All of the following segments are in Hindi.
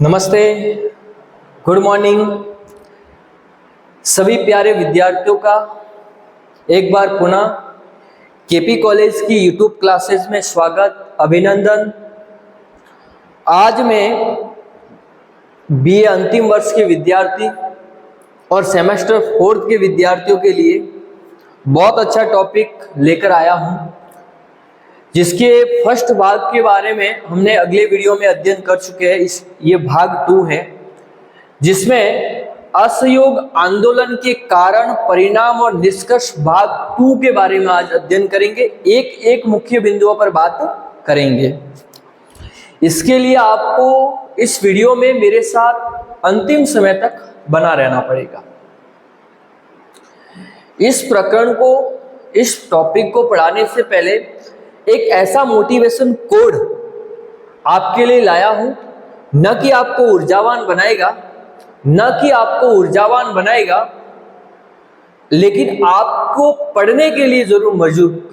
नमस्ते, गुड मॉर्निंग सभी प्यारे विद्यार्थियों का एक बार पुनः केपी कॉलेज की यूट्यूब क्लासेस में स्वागत, अभिनंदन। आज मैं बीए अंतिम वर्ष के विद्यार्थी और सेमेस्टर 4 के विद्यार्थियों के लिए बहुत अच्छा टॉपिक लेकर आया हूं, जिसके फर्स्ट भाग के बारे में हमने अगले वीडियो में अध्ययन कर चुके हैं। ये भाग 2 है, जिसमें असहयोग आंदोलन के कारण, परिणाम और निष्कर्ष भाग 2 के बारे में आज अध्ययन करेंगे। एक एक मुख्य बिंदुओं पर बात करेंगे। इसके लिए आपको इस वीडियो में मेरे साथ अंतिम समय तक बना रहना पड़ेगा। इस प्रकरण को, इस टॉपिक को पढ़ाने से पहले एक ऐसा मोटिवेशन कोड आपके लिए लाया हूं, न कि आपको ऊर्जावान बनाएगा, लेकिन आपको पढ़ने के लिए जरूर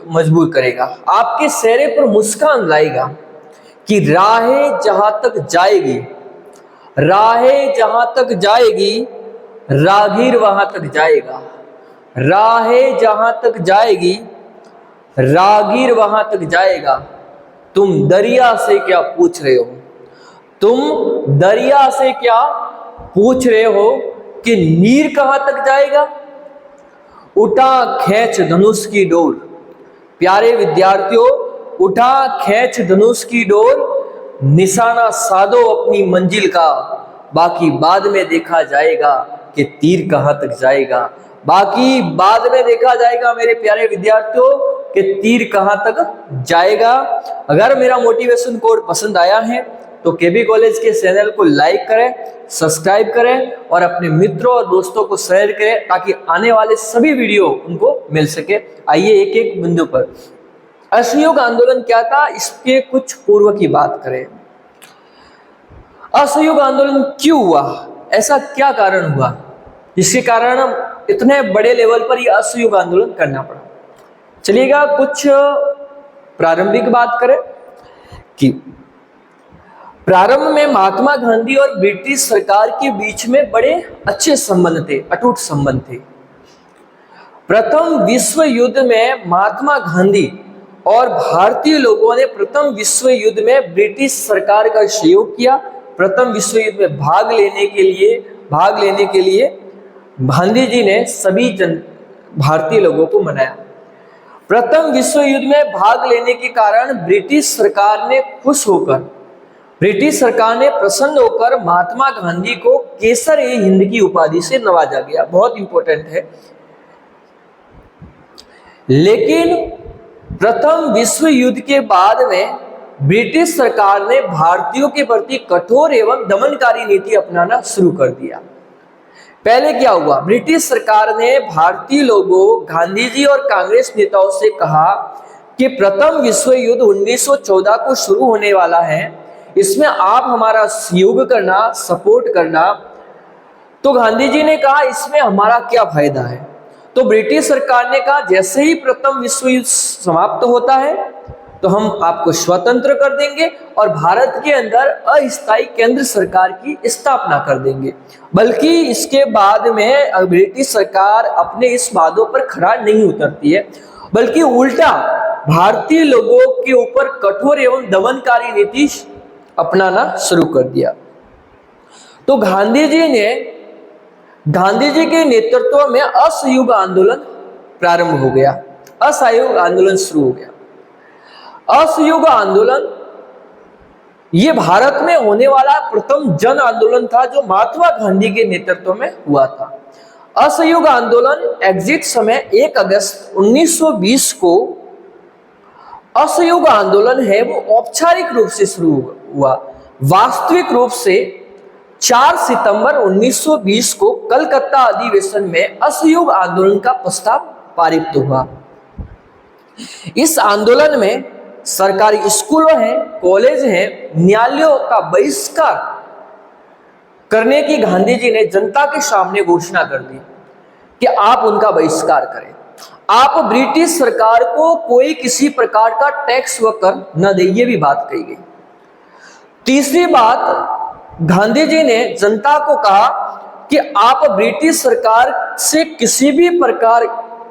मजबूर करेगा। आपके चेहरे पर मुस्कान लाएगा कि राहें जहां तक जाएगी, रागीर वहां तक जाएगा। राहें जहां तक जाएगी, रागीर वहां तक जाएगा। तुम दरिया से क्या पूछ रहे हो कि नीर कहां तक जाएगा। उठा खींच धनुष की डोर। प्यारे विद्यार्थियों, उठा खींच धनुष की डोर, निशाना साधो अपनी मंजिल का। बाकी बाद में देखा जाएगा कि तीर कहां तक जाएगा। मेरे प्यारे विद्यार्थियों, कि तीर कहां तक जाएगा। अगर मेरा मोटिवेशन कोड पसंद आया है तो केबी कॉलेज के चैनल को लाइक करें, सब्सक्राइब करें और अपने मित्रों और दोस्तों को शेयर करें, ताकि आने वाले सभी वीडियो उनको मिल सके। आइए एक एक बिंदु पर। असहयोग आंदोलन क्या था, इसके कुछ पूर्व की बात करें। असहयोग आंदोलन क्यों हुआ, ऐसा क्या कारण हुआ जिसके कारण इतने बड़े लेवल पर यह असहयोग आंदोलन करना पड़ा। चलिएगा कुछ प्रारंभिक बात करें कि प्रारंभ में महात्मा गांधी और ब्रिटिश सरकार के बीच में बड़े अच्छे संबंध थे, अटूट संबंध थे। प्रथम विश्व युद्ध में महात्मा गांधी और भारतीय लोगों ने प्रथम विश्व युद्ध में ब्रिटिश सरकार का सहयोग किया। प्रथम विश्व युद्ध में भाग लेने के लिए गांधी जी ने सभी भारतीय लोगों को मनाया। प्रथम विश्व युद्ध में भाग लेने के कारण ब्रिटिश सरकार ने प्रसन्न होकर महात्मा गांधी को केसर-ए-हिंद की उपाधि से नवाजा गया। बहुत इंपॉर्टेंट है। लेकिन प्रथम विश्व युद्ध के बाद में ब्रिटिश सरकार ने भारतीयों के प्रति कठोर एवं दमनकारी नीति अपनाना शुरू कर दिया। पहले क्या हुआ, ब्रिटिश सरकार ने भारतीय लोगों, गांधी जी और कांग्रेस नेताओं से कहा कि प्रथम विश्व युद्ध 1914 को शुरू होने वाला है, इसमें आप हमारा सहयोग करना, सपोर्ट करना। तो गांधी जी ने कहा इसमें हमारा क्या फायदा है। तो ब्रिटिश सरकार ने कहा जैसे ही प्रथम विश्व युद्ध समाप्त होता है तो हम आपको स्वतंत्र कर देंगे और भारत के अंदर अस्थायी केंद्र सरकार की स्थापना कर देंगे। बल्कि इसके बाद में ब्रिटिश सरकार अपने इस वादों पर खरा नहीं उतरती है, बल्कि उल्टा भारतीय लोगों के ऊपर कठोर एवं दमनकारी नीति अपनाना शुरू कर दिया। तो गांधी जी के नेतृत्व में असहयोग आंदोलन प्रारंभ हो गया, असहयोग आंदोलन शुरू हो गया। असहयोग आंदोलन ये भारत में होने वाला प्रथम जन आंदोलन था, जो महात्मा गांधी के नेतृत्व में हुआ था। असहयोग आंदोलन एग्जिट समय 1 अगस्त 1920 को असहयोग आंदोलन है वो औपचारिक रूप से शुरू हुआ। वास्तविक रूप से 4 सितंबर 1920 को कलकत्ता अधिवेशन में असहयोग आंदोलन का प्रस्ताव पारित हुआ। इस आंदोलन में सरकारी स्कूल हैं, कॉलेज हैं, न्यायालयों का बहिष्कार करने की गांधी जी ने जनता के सामने घोषणा कर दी कि आप उनका बहिष्कार करें। आप ब्रिटिश सरकार को कोई किसी प्रकार का टैक्स व कर न दे, ये भी बात कही गई। तीसरी बात, गांधी जी ने जनता को कहा कि आप ब्रिटिश सरकार से किसी भी प्रकार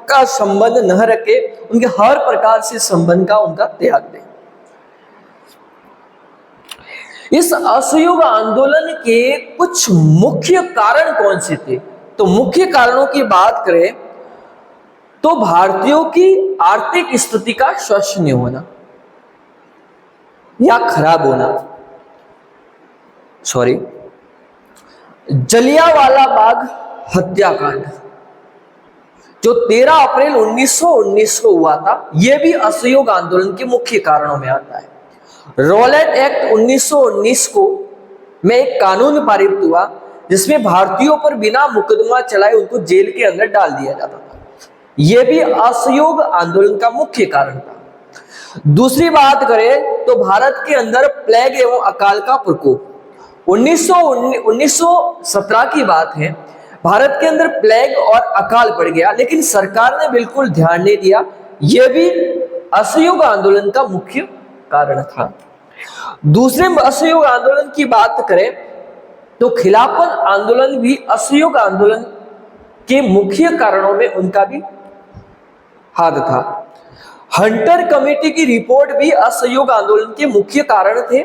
का संबंध न रखे, उनके हर प्रकार से संबंध का उनका त्याग दें। इस असहयोग आंदोलन के कुछ मुख्य कारण कौन से थे? तो मुख्य कारणों की बात करें तो भारतीयों की आर्थिक स्थिति का शोषणीय होना या खराब होना, जलियांवाला बाग हत्याकांड जो 13 अप्रैल 1919 को हुआ था, यह भी असहयोग आंदोलन के मुख्य कारणों में आता है। रॉलेट एक्ट 1919 को में एक कानून पारित हुआ जिसमें भारतीयों पर बिना मुकदमा चलाए उनको जेल के अंदर डाल दिया जाता था। यह भी असहयोग आंदोलन का मुख्य कारण था। दूसरी बात करें तो भारत के अंदर प्लेग एवं अकाल का प्रकोप 1917 की बात है। भारत के अंदर प्लेग और अकाल पड़ गया, लेकिन सरकार ने बिल्कुल ध्यान नहीं दिया। यह भी असहयोग आंदोलन का मुख्य कारण था। दूसरे असहयोग आंदोलन की बात करें तो खिलाफत आंदोलन भी असहयोग आंदोलन के मुख्य कारणों में उनका भी हाथ था। हंटर कमेटी की रिपोर्ट भी असहयोग आंदोलन के मुख्य कारण थे।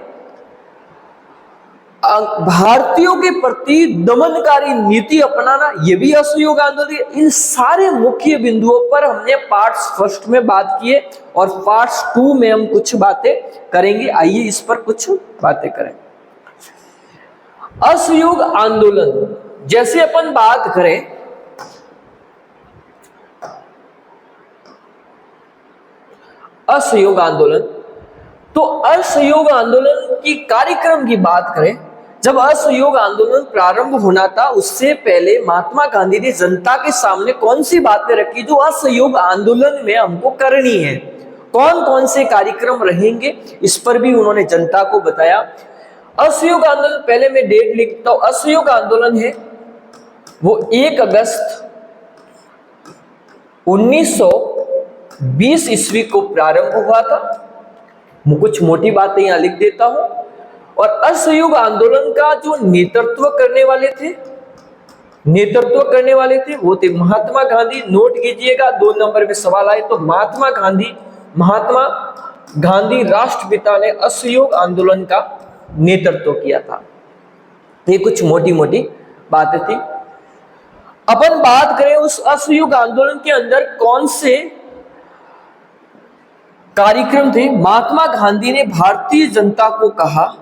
भारतीयों के प्रति दमनकारी नीति अपनाना, यह भी असहयोग आंदोलन। इन सारे मुख्य बिंदुओं पर हमने पार्ट्स फर्स्ट में बात किए और पार्ट्स 2 में हम कुछ बातें करेंगे। आइए इस पर कुछ बातें करें। असहयोग आंदोलन, जैसे अपन बात करें असहयोग आंदोलन, तो असहयोग आंदोलन की कार्यक्रम की बात करें, जब असहयोग आंदोलन प्रारंभ होना था उससे पहले महात्मा गांधी ने जनता के सामने कौन सी बातें रखी जो असहयोग आंदोलन में हमको करनी है, कौन कौन से कार्यक्रम रहेंगे, इस पर भी उन्होंने जनता को बताया। असहयोग आंदोलन, पहले मैं डेट लिखता हूं। असहयोग आंदोलन है वो 1 अगस्त 1920 ईस्वी को प्रारंभ हुआ था। मैं कुछ मोटी बातें यहां लिख देता हूं। और असहयोग आंदोलन का जो नेतृत्व करने वाले थे वो थे महात्मा गांधी। नोट कीजिएगा, 2 नंबर में सवाल आए तो महात्मा गांधी राष्ट्रपिता ने असहयोग आंदोलन का नेतृत्व किया था। ये कुछ मोटी मोटी बातें थी। अपन बात करें उस असहयोग आंदोलन के अंदर कौन से कार्यक्रम थे। महात्मा गांधी ने भारतीय जनता को कहा,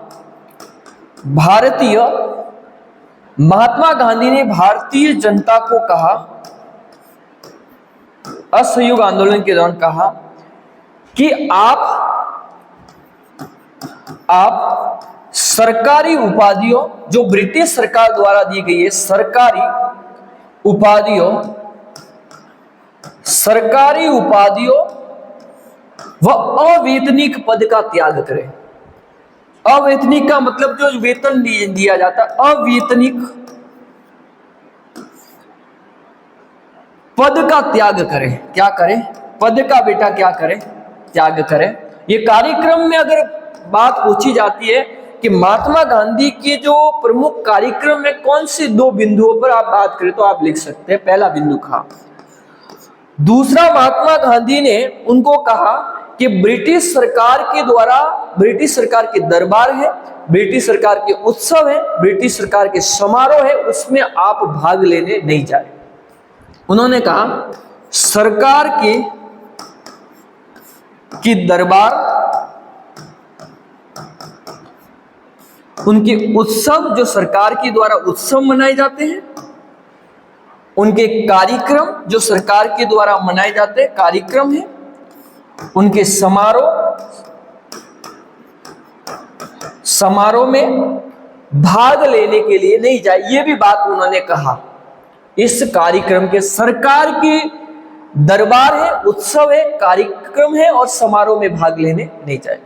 महात्मा गांधी ने भारतीय जनता को कहा, असहयोग आंदोलन के दौरान कहा कि आप सरकारी उपाधियों, जो ब्रिटिश सरकार द्वारा दी गई है सरकारी उपाधियों व अवेतनिक पद का त्याग करें। अवेतनिक का मतलब जो वेतन दिया जाता, अवेतनिक पद का त्याग करें। क्या करें? पद का बेटा क्या करें? त्याग करें। ये कार्यक्रम में अगर बात पूछी जाती है कि महात्मा गांधी के जो प्रमुख कार्यक्रम में कौन से 2 बिंदुओं पर आप बात करें तो आप लिख सकते हैं। पहला बिंदु था, दूसरा महात्मा गांधी ने उनको कहा कि ब्रिटिश सरकार के द्वारा, ब्रिटिश सरकार के दरबार है, ब्रिटिश सरकार के उत्सव है, ब्रिटिश सरकार के समारोह है, उसमें आप भाग लेने नहीं जाए। उन्होंने कहा सरकार की दरबार, उनके उत्सव जो सरकार के द्वारा उत्सव मनाए जाते हैं, उनके कार्यक्रम जो सरकार के द्वारा मनाए जाते हैं कार्यक्रम है, उनके समारोह में भाग लेने के लिए नहीं जाए। ये भी बात उन्होंने कहा। इस कार्यक्रम के, सरकार की दरबार है, उत्सव है, कार्यक्रम है और समारोह में भाग लेने नहीं जाए।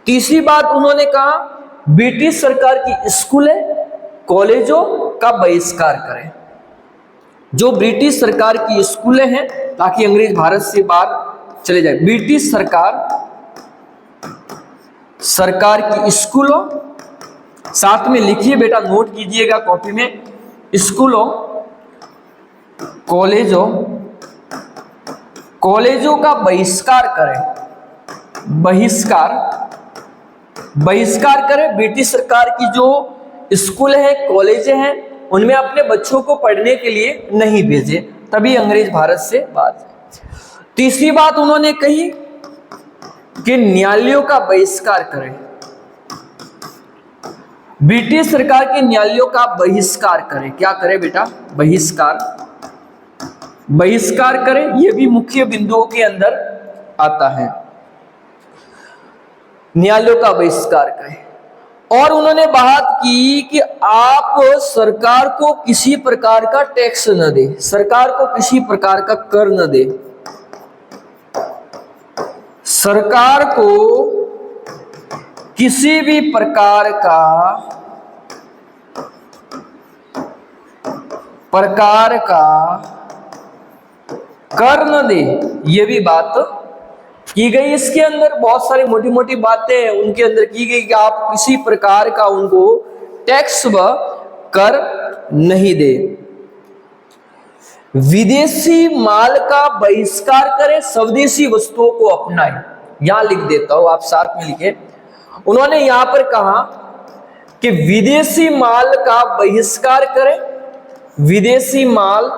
तीसरी बात उन्होंने कहा ब्रिटिश सरकार की स्कूलें, कॉलेजों का बहिष्कार करें। जो ब्रिटिश सरकार की स्कूलें हैं ताकि अंग्रेज भारत से बाहर चले जाए। ब्रिटिश सरकार की स्कूलों साथ में लिखिए बेटा, नोट कीजिएगा कॉपी में। स्कूलों, कॉलेजों का बहिष्कार करें, बहिष्कार करें। ब्रिटिश सरकार की जो स्कूल है, कॉलेज हैं, उनमें अपने बच्चों को पढ़ने के लिए नहीं भेजे, तभी अंग्रेज भारत से बात। तीसरी बात उन्होंने कही कि न्यायालयों का बहिष्कार करें, ब्रिटिश सरकार के न्यायालयों का बहिष्कार करें। क्या करें बेटा? बहिष्कार करें। यह भी मुख्य बिंदुओं के अंदर आता है, न्यायालयों का बहिष्कार करें। और उन्होंने बात की कि आप सरकार को किसी प्रकार का टैक्स न दे, सरकार को किसी प्रकार का कर न दे, सरकार को किसी भी प्रकार का कर न दे। ये भी बात की गई। इसके अंदर बहुत सारी मोटी मोटी बातें उनके अंदर की गई कि आप किसी प्रकार का उनको टैक्स व कर नहीं दे। विदेशी माल का बहिष्कार करें, स्वदेशी वस्तुओं को अपनाएं। यहां लिख देता हूं, आप साथ में लिखे। उन्होंने यहां पर कहा कि विदेशी माल का बहिष्कार करें, विदेशी माल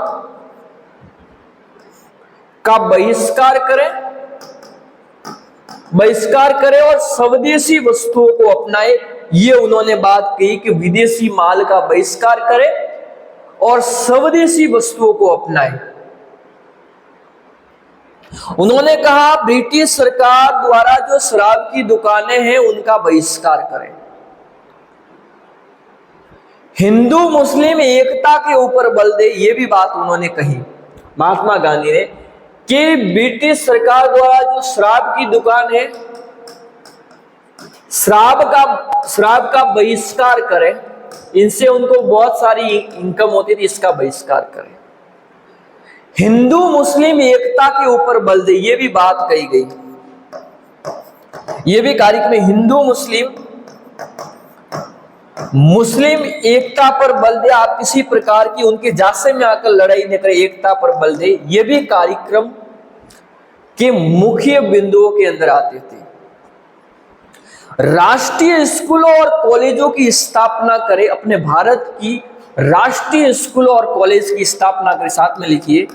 का बहिष्कार करें और स्वदेशी वस्तुओं को अपनाए। ये उन्होंने बात कही कि विदेशी माल का बहिष्कार करें और स्वदेशी वस्तुओं को अपनाए। उन्होंने कहा ब्रिटिश सरकार द्वारा जो शराब की दुकानें हैं उनका बहिष्कार करें। हिंदू मुस्लिम एकता के ऊपर बल दे, ये भी बात उन्होंने कही महात्मा गांधी ने कि ब्रिटिश सरकार द्वारा जो शराब की दुकान है, शराब का बहिष्कार करें, इनसे उनको बहुत सारी इनकम होती थी, इसका बहिष्कार करें। हिंदू मुस्लिम एकता के ऊपर बल दे, ये भी बात कही गई। ये भी कार्यक्रम में हिंदू मुस्लिम एकता पर बल दे, आप किसी प्रकार की उनके जासे में आकर लड़ाई न करें, एकता पर बल दे। ये भी कार्यक्रम के मुख्य बिंदुओं के अंदर आते थे। राष्ट्रीय स्कूलों और कॉलेजों की स्थापना करें, अपने भारत की राष्ट्रीय स्कूलों और कॉलेज की स्थापना करें। साथ में लिखिए,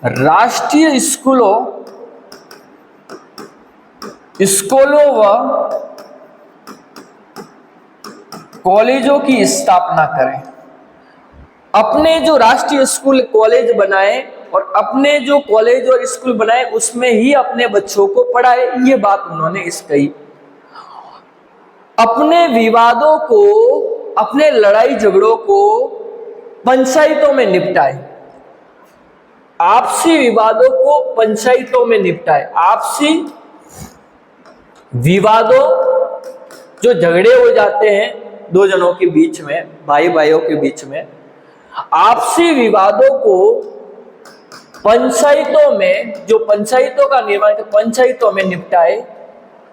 राष्ट्रीय स्कूलों व कॉलेजों की स्थापना करें। अपने जो राष्ट्रीय स्कूल कॉलेज बनाए और अपने जो कॉलेज और स्कूल बनाए उसमें ही अपने बच्चों को पढ़ाए, ये बात उन्होंने इस कही। अपने विवादों को, अपने लड़ाई झगड़ों को पंचायतों में निपटाए, आपसी विवादों को पंचायतों में निपटाए। आपसी विवादों, जो झगड़े हो जाते हैं दो जनों के बीच में, भाई भाइयों के बीच में, आपसी विवादों को पंचायतों में, जो पंचायतों का निर्माण कर पंचायतों में निपटाए।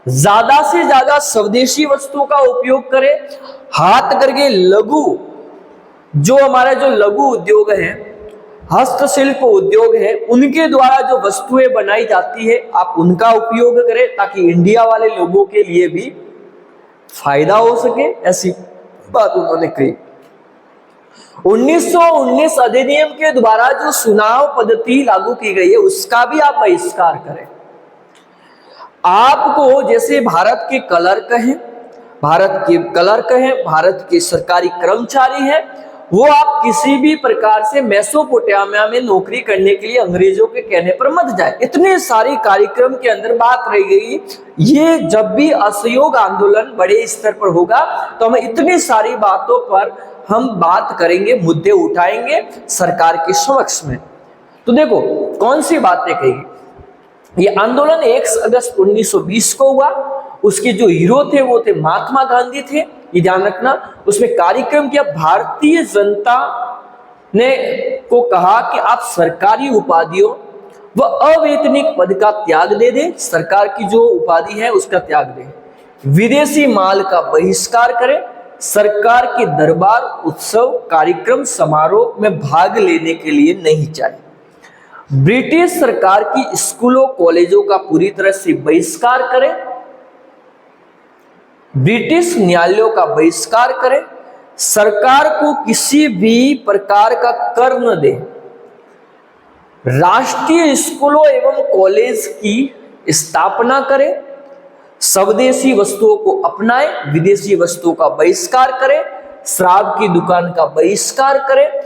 ज्यादा से ज्यादा स्वदेशी वस्तुओं का उपयोग करें। हाथ करके लघु, जो हमारा जो लघु उद्योग है, हस्तशिल्प उद्योग है, उनके द्वारा जो वस्तुएं बनाई जाती है आप उनका उपयोग करें, ताकि इंडिया वाले लोगों के लिए भी फायदा हो सके। ऐसी बात उन्होंने कही। 1919 अधिनियम के द्वारा जो चुनाव पद्धति लागू की गई है उसका भी आप बहिष्कार करें। आपको जैसे भारत के क्लर्क हैं, भारत के सरकारी कर्मचारी हैं, वो आप किसी भी प्रकार से मेसोपोटामिया में नौकरी करने के लिए अंग्रेजों के कहने पर मत जाए। इतने सारे कार्यक्रम के अंदर बात रही गई। ये जब भी असहयोग आंदोलन बड़े स्तर पर होगा तो हम इतनी सारी बातों पर हम बात करेंगे, मुद्दे उठाएंगे सरकार के समक्ष में। तो देखो कौन सी बातें कही। ये आंदोलन 1 अगस्त 1920 को हुआ। उसके जो हीरो थे वो थे महात्मा गांधी थे, ये ध्यान रखना। उसमें कार्यक्रम किया, भारतीय जनता ने को कहा कि आप सरकारी उपाधियों व अवैतनिक पद का त्याग दे दें, सरकार की जो उपाधि है उसका त्याग दें, विदेशी माल का बहिष्कार करें, सरकार के दरबार, उत्सव, कार्यक्रम, समारोह में भाग लेने के लिए नहीं चाहिए। ब्रिटिश सरकार की स्कूलों, कॉलेजों का पूरी तरह से बहिष्कार करें, ब्रिटिश न्यायालयों का बहिष्कार करें, सरकार को किसी भी प्रकार का कर न दे, राष्ट्रीय स्कूलों एवं कॉलेज की स्थापना करें, स्वदेशी वस्तुओं को अपनाएं, विदेशी वस्तुओं का बहिष्कार करें, शराब की दुकान का बहिष्कार करें।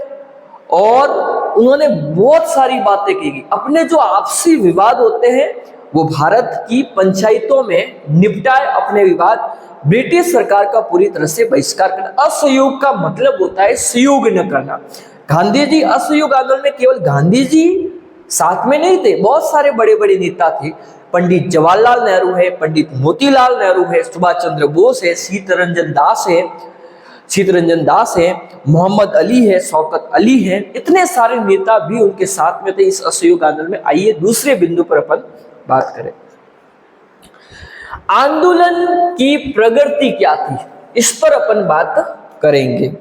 और उन्होंने बहुत सारी बातें की। अपने जो आपसी विवाद होते हैं वो भारत की पंचायतों में निपटाए अपने विवाद। ब्रिटिश सरकार का पूरी तरह से बहिष्कार करना। असहयोग का मतलब होता है सहयोग न करना। गांधी जी असहयोग आंदोलन में केवल गांधी जी साथ में नहीं थे, बहुत सारे बड़े बड़े नेता थे। पंडित जवाहरलाल नेहरू है, पंडित मोतीलाल नेहरू है, सुभाष चंद्र बोस है, सीतारंजन दास है, मोहम्मद अली है, शौकत अली है, इतने सारे नेता भी उनके साथ में थे इस असहयोग आंदोलन में। आइए दूसरे बिंदु पर अपन बात करें। आंदोलन की प्रगति क्या थी, इस पर अपन बात करेंगे।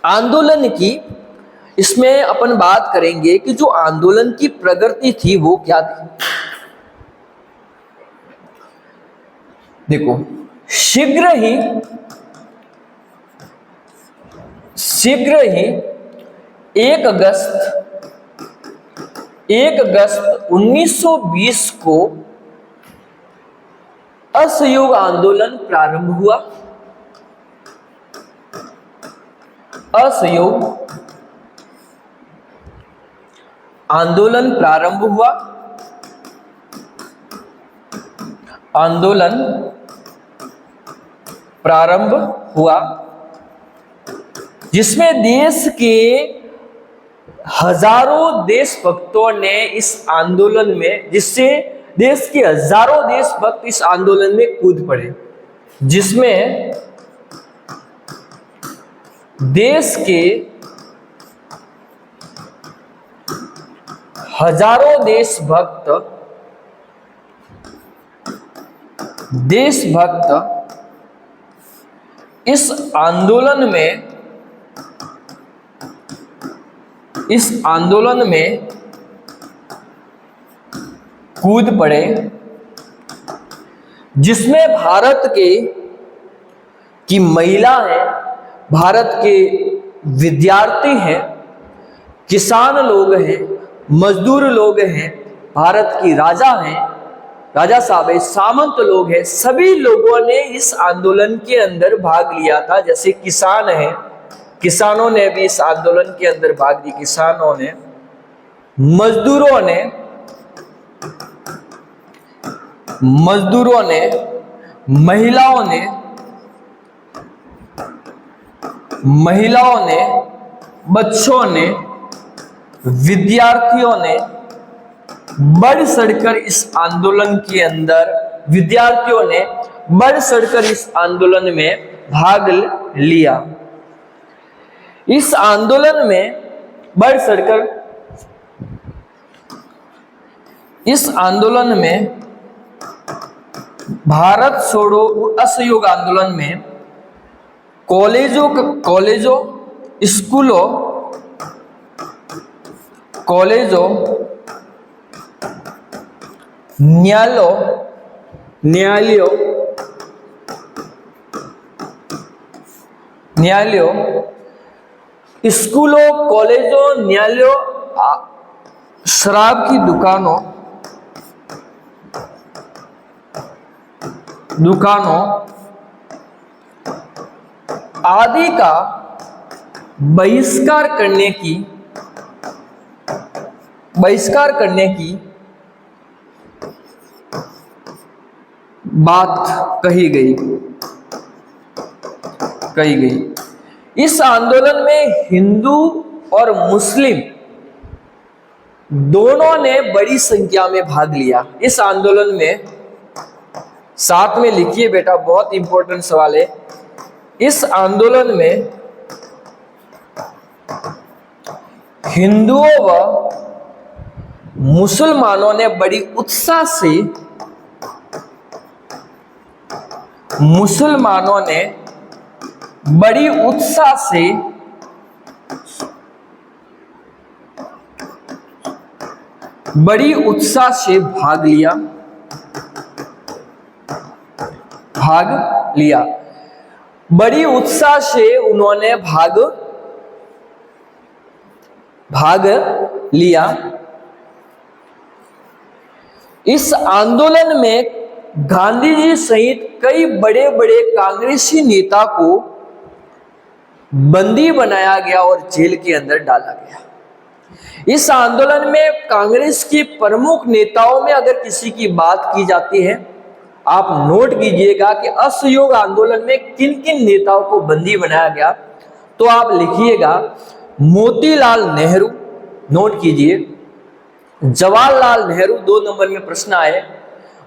आंदोलन की इसमें अपन बात करेंगे कि जो आंदोलन की प्रगति थी वो क्या थी। देखो, शीघ्र ही 1 अगस्त 1920 को असहयोग आंदोलन प्रारंभ हुआ। असहयोग आंदोलन प्रारंभ हुआ। आंदोलन प्रारंभ हुआ जिसमें देश के हजारों देशभक्तों ने इस आंदोलन में, जिससे देश के हजारों देशभक्त इस आंदोलन में कूद पड़े, जिसमें देश के हजारों देशभक्त इस आंदोलन में कूद पड़े, जिसमें भारत की महिला है, भारत के विद्यार्थी हैं, किसान लोग हैं, मजदूर लोग हैं, भारत की राजा साहब है, सामंत लोग हैं, सभी लोगों ने इस आंदोलन के अंदर भाग लिया था। जैसे किसान हैं, किसानों ने भी इस आंदोलन के अंदर भाग लिया, किसानों ने, मजदूरों ने, महिलाओं ने, बच्चों ने, विद्यार्थियों ने बढ़ चढ़कर इस आंदोलन के अंदर, विद्यार्थियों ने बढ़ चढ़कर इस आंदोलन में भाग लिया। इस आंदोलन में बढ़ चढ़कर इस आंदोलन में, भारत छोड़ो असहयोग आंदोलन में कॉलेजों, स्कूलों, न्यायालयों, स्कूलों, कॉलेजों, न्यायालयों, शराब की दुकानों आदि का बहिष्कार करने की बात कही गई। इस आंदोलन में हिंदू और मुस्लिम दोनों ने बड़ी संख्या में भाग लिया। इस आंदोलन में, साथ में लिखिए बेटा, बहुत इंपॉर्टेंट सवाल है। इस आंदोलन में हिंदुओं व मुसलमानों ने बड़ी उत्साह से बड़ी उत्साह से भाग लिया। बड़ी उत्साह से उन्होंने भाग लिया। इस आंदोलन में गांधी जी सहित कई बड़े बड़े कांग्रेसी नेता को बंदी बनाया गया और जेल के अंदर डाला गया। इस आंदोलन में कांग्रेस के प्रमुख नेताओं में अगर किसी की बात की जाती है, आप नोट कीजिएगा कि असहयोग आंदोलन में किन किन नेताओं को बंदी बनाया गया। तो आप लिखिएगा मोतीलाल नेहरू, नोट कीजिए, जवाहरलाल नेहरू, 2 नंबर में प्रश्न आए।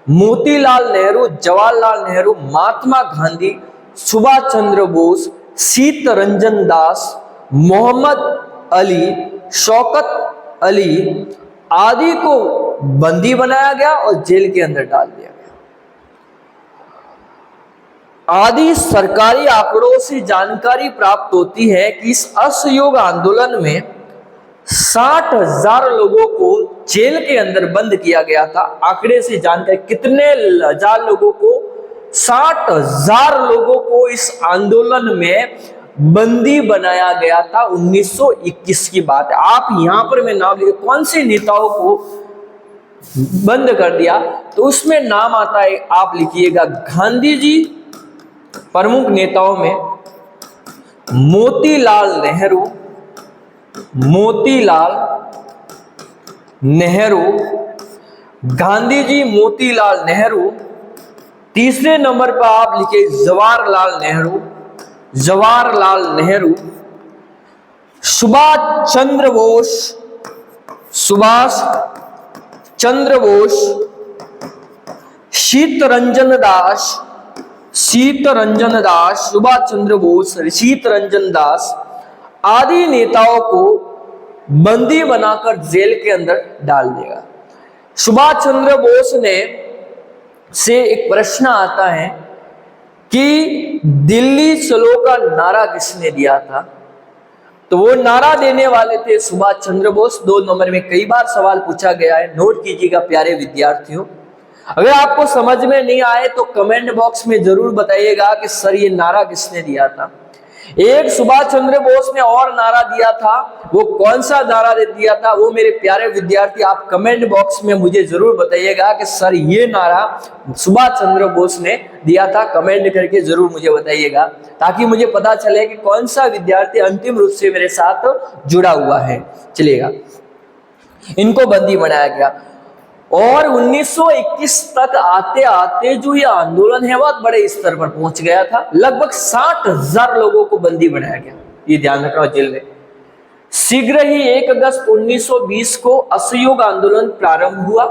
मोतीलाल नेहरू, जवाहरलाल नेहरू, महात्मा गांधी, सुभाष चंद्र बोस, सीतरंजन दास, मोहम्मद अली, शौकत अली आदि को बंदी बनाया गया और जेल के अंदर डाल दिया गया। आदि सरकारी आंकड़ों से जानकारी प्राप्त होती है कि इस असहयोग आंदोलन में 60,000 लोगों को जेल के अंदर बंद किया गया था। आंकड़े से जानकारी कितने हजार लोगों को, 60,000 लोगों को इस आंदोलन में बंदी बनाया गया था। 1921 की बात है। आप यहां पर मैं नाम लिखे कौन से नेताओं को बंद कर दिया, तो उसमें नाम आता है, आप लिखिएगा गांधी जी, प्रमुख नेताओं में मोतीलाल नेहरू, गांधी जी, मोतीलाल नेहरू। तीसरे नंबर पर आप लिखे जवाहरलाल नेहरू, सुभाष चंद्र बोस, सीतरंजन दास, सुभाष चंद्र बोस, सीतरंजन दास आदि नेताओं को बंदी बनाकर जेल के अंदर डाल देगा। सुभाष चंद्र बोस से एक प्रश्न आता है कि दिल्ली चलो का नारा किसने दिया था, तो वो नारा देने वाले थे सुभाष चंद्र बोस। 2 नंबर में कई बार सवाल पूछा गया है, नोट कीजिएगा प्यारे विद्यार्थियों। अगर आपको समझ में नहीं आए तो कमेंट बॉक्स में जरूर बताइएगा कि सर ये नारा किसने दिया था। एक सुभाष चंद्र बोस ने और नारा दिया था, वो कौन सा नारा दिया था, वो मेरे प्यारे विद्यार्थी आप कमेंट बॉक्स में मुझे जरूर बताइएगा कि सर ये नारा सुभाष चंद्र बोस ने दिया था। कमेंट करके जरूर मुझे बताइएगा ताकि मुझे पता चले कि कौन सा विद्यार्थी अंतिम रूप से मेरे साथ जुड़ा हुआ है। चलिएगा, इनको बंदी बनाया गया और 1921 तक आते आते जो ये आंदोलन है बहुत बड़े स्तर पर पहुंच गया था। लगभग 60,000 लोगों को बंदी बनाया गया, ये ध्यान रखना जेल में। शीघ्र ही 1 अगस्त 1920 को असहयोग आंदोलन प्रारंभ हुआ,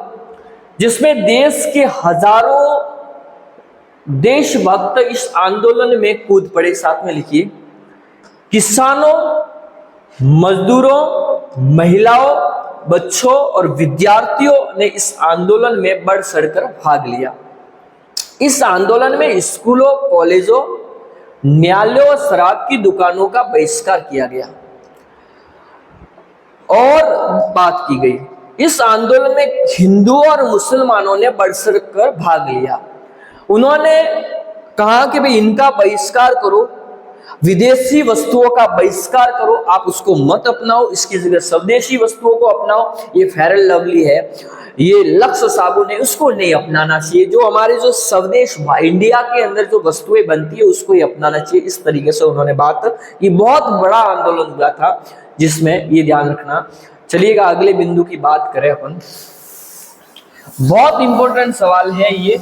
जिसमें देश के हजारों देशभक्त इस आंदोलन में कूद पड़े। साथ में लिखिए, किसानों, मजदूरों, महिलाओं, बच्चों और विद्यार्थियों ने इस आंदोलन में बढ़ चढ़कर भाग लिया। इस आंदोलन में स्कूलों, कॉलेजों, न्यायालयों और शराब की दुकानों का बहिष्कार किया गया और बात की गई। इस आंदोलन में हिंदुओं और मुसलमानों ने बढ़ चढ़कर भाग लिया। उन्होंने कहा कि भाई इनका बहिष्कार करो, विदेशी वस्तुओं का बहिष्कार करो, आप उसको मत अपनाओ, इसकी जगह स्वदेशी वस्तुओं को अपनाओ। ये फेयर एंड लवली है, ये लक्स साबुन है, उसको नहीं अपनाना चाहिए। जो हमारे जो स्वदेश इंडिया के अंदर जो वस्तुएं बनती है उसको ही अपनाना चाहिए। इस तरीके से उन्होंने बात, ये बहुत बड़ा आंदोलन हुआ था जिसमें ये ध्यान रखना। चलिएगा अगले बिंदु की बात करें अपन। बहुत इंपॉर्टेंट सवाल है ये,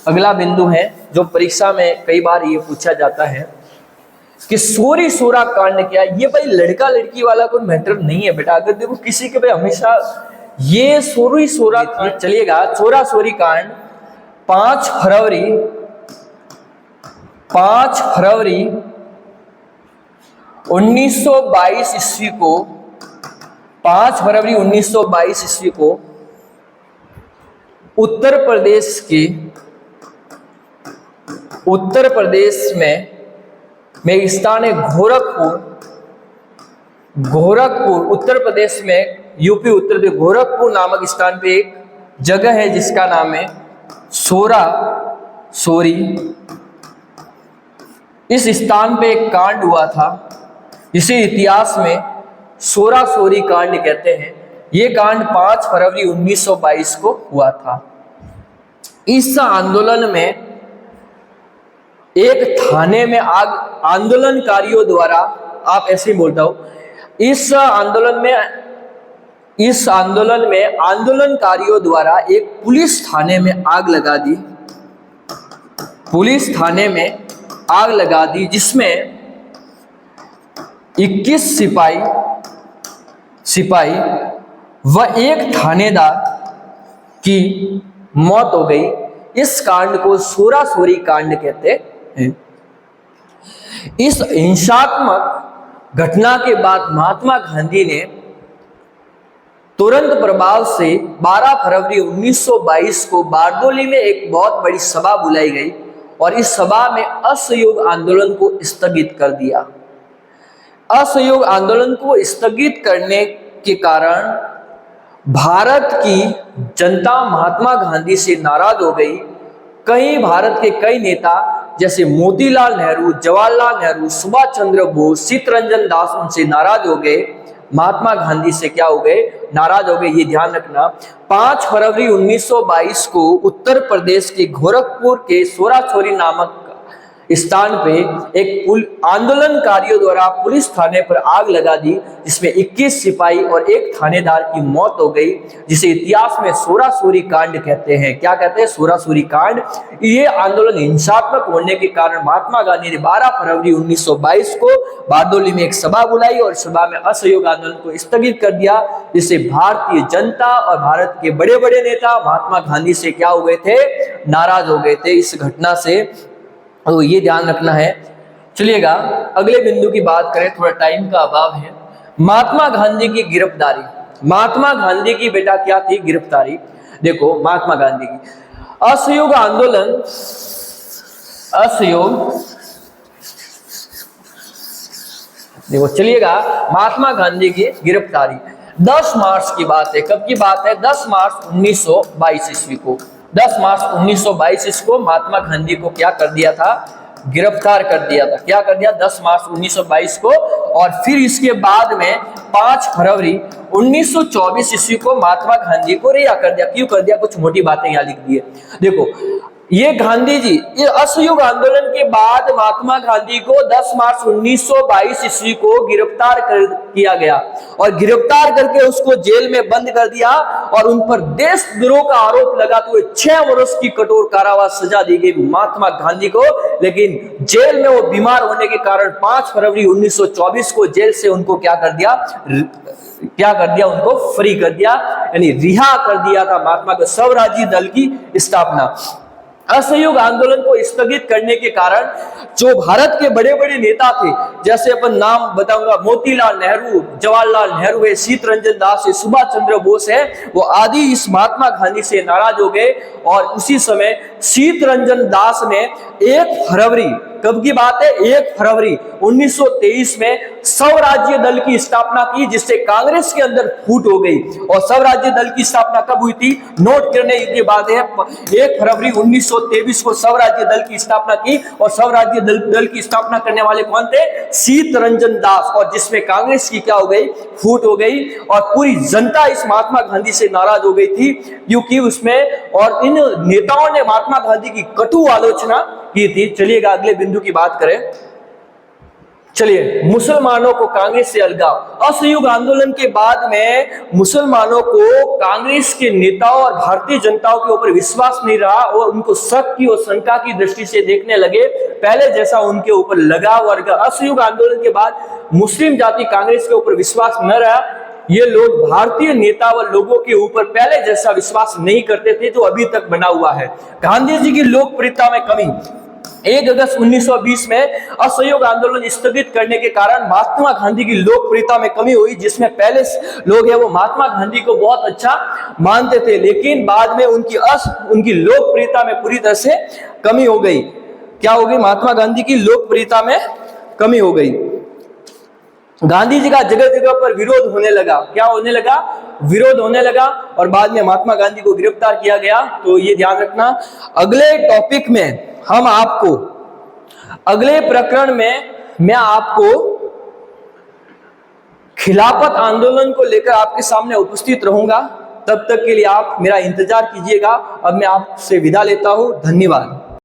अगला बिंदु है जो परीक्षा में कई बार ये पूछा जाता है कि सोरी सोरा कांड क्या है। ये भाई लड़का लड़की वाला कोई मैटर नहीं है बेटा। अगर देखो किसी के भाई हमेशा ये सोरी सोरा कांड, चलिएगा चोरा सोरी कांड 5 फरवरी 1922 ईस्वी को, 5 फरवरी 1922 ईस्वी को उत्तर प्रदेश में में स्थान है गोरखपुर उत्तर प्रदेश में, यूपी उत्तर प्रदेश, गोरखपुर नामक स्थान पे एक जगह है जिसका नाम है सोरा सोरी। इस स्थान पे एक कांड हुआ था जिसे इतिहास में सोरा सोरी कांड कहते हैं। ये कांड 5 फरवरी 1922 को हुआ था। इस आंदोलन में एक थाने में आग, आंदोलनकारियों द्वारा, आप ऐसे ही बोलता हूं, इस आंदोलन में आंदोलनकारियों द्वारा एक पुलिस थाने में आग लगा दी। पुलिस थाने में आग लगा दी जिसमें 21 सिपाही व एक थानेदार की मौत हो गई। इस कांड को सोरा सोरी कांड कहते हैं। इस हिंसात्मक घटना के बाद महात्मा गांधी ने तुरंत प्रभाव से 12 फरवरी 1922 को बारडोली में एक बहुत बड़ी सभा बुलाई गई और इस सभा में असहयोग आंदोलन को स्थगित कर दिया। असहयोग आंदोलन को स्थगित करने के कारण भारत की जनता महात्मा गांधी से नाराज हो गई। भारत के कई नेता जैसे मोतीलाल नेहरू, जवाहरलाल नेहरू, सुभाष चंद्र बोस, चित्तरंजन दास उनसे नाराज हो गए। महात्मा गांधी से क्या हो गए? नाराज हो गए। ये ध्यान रखना। 5 फरवरी 1922 को उत्तर प्रदेश के गोरखपुर के सोरा सोरी नामक स्थान पे एक आंदोलनकारियों द्वारा पुलिस थाने पर आग लगा दी जिसमें 21 सिपाही और एक थानेदार की मौत हो गई, जिसे इतिहास में सोरा सोरी कांड कहते हैं। क्या कहते हैं? सोरा सोरी कांड। ये आंदोलन हिंसात्मक होने के कारण महात्मा गांधी ने 12 फरवरी 1922 को बारडोली में एक सभा बुलाई और सभा में असहयोग आंदोलन को स्थगित कर दिया, जिससे भारतीय जनता और भारत के बड़े बड़े नेता महात्मा गांधी से क्या हो गए थे? नाराज हो गए थे इस घटना से। तो ये ध्यान रखना है। चलिएगा अगले बिंदु की बात करें, थोड़ा टाइम का अभाव है। महात्मा गांधी की गिरफ्तारी। महात्मा गांधी की बेटा क्या थी? गिरफ्तारी। देखो महात्मा गांधी की असहयोग आंदोलन, देखो चलिएगा महात्मा गांधी की गिरफ्तारी 10 मार्च की बात है। कब की बात है? 10 मार्च 1922 ईस्वी को। 10 मार्च 1922 इसको महात्मा गांधी को क्या कर दिया था? गिरफ्तार कर दिया था। क्या कर दिया? 10 मार्च 1922 को। और फिर इसके बाद में 5 फरवरी 1924 ईस्वी को महात्मा गांधी को रिहा कर दिया। क्यों कर दिया? कुछ मोटी बातें यहाँ लिख दी है। देखो ये गांधी जी, ये असहयोग आंदोलन के बाद महात्मा गांधी को 10 मार्च 1922 ईस्वी को गिरफ्तार किया गया और गिरफ्तार करके उसको जेल में बंद कर दिया और उन पर देशद्रोह का आरोप लगाते हुए 6 वर्ष की कठोर कारावास सजा दी गई महात्मा गांधी को। लेकिन जेल में वो बीमार होने के कारण 5 फरवरी 1924 को जेल से उनको क्या कर दिया? उनको फ्री कर दिया, यानी रिहा कर दिया था महात्मा को। स्वराज्य दल की स्थापना। असहयोग आंदोलन को स्थगित करने के कारण जो भारत के बड़े बड़े नेता थे, जैसे अपन नाम बताऊंगा, मोतीलाल नेहरू, जवाहरलाल नेहरू है, चित्तरंजन दास है, सुभाष चंद्र बोस है, वो आदि इस महात्मा गांधी से नाराज हो गए। और उसी समय चित्तरंजन दास ने 1 फरवरी, कब की बात है? 1 फरवरी 1923 में स्वराज्य दल की स्थापना की, जिससे कांग्रेस के अंदर फूट हो गई। और स्वराज्य दल की स्थापना कब हुई थी? नोट करने की बात है। 1 फरवरी 1923 को स्वराज्य दल की स्थापना की और स्वराज्य दल की स्थापना करने वाले कौन थे? चित्तरंजन दास। और जिसमें कांग्रेस की क्या हो गई? फूट हो गई और पूरी जनता इस महात्मा गांधी से नाराज हो गई थी, क्योंकि उसमें और इन नेताओं ने महात्मा गांधी की कटु आलोचना की थी। चलिएगा अगले बिंदु की बात करें। चलिए, मुसलमानों को कांग्रेस से अलगाव। असहयोग आंदोलन के बाद में मुसलमानों को कांग्रेस के नेताओं और भारतीय जनताओं के ऊपर विश्वास नहीं रहा और उनको शक की और शंका की दृष्टि से देखने लगे, पहले जैसा उनके ऊपर लगाव और असहयोग आंदोलन के बाद मुस्लिम जाति कांग्रेस के ऊपर विश्वास न रहा। ये लोग भारतीय नेता व लोगों के ऊपर पहले जैसा विश्वास नहीं करते थे जो अभी तक बना हुआ है। गांधी जी की लोकप्रियता में कमी। 1 अगस्त 1920 में असहयोग आंदोलन स्थगित करने के कारण महात्मा गांधी की लोकप्रियता में कमी हुई, जिसमें पहले लोग हैं वो महात्मा गांधी को बहुत अच्छा मानते थे, लेकिन बाद में उनकी लोकप्रियता में पूरी तरह से कमी हो गई। क्या हो गई? महात्मा गांधी की लोकप्रियता में कमी हो गई। गांधी जी का जगह जगह पर विरोध होने लगा। क्या होने लगा? विरोध होने लगा, और बाद में महात्मा गांधी को गिरफ्तार किया गया। तो ये ध्यान रखना, अगले टॉपिक में हम आपको, अगले प्रकरण में मैं आपको खिलाफत आंदोलन को लेकर आपके सामने उपस्थित रहूंगा। तब तक के लिए आप मेरा इंतजार कीजिएगा। अब मैं आपसे विदा लेता हूं। धन्यवाद।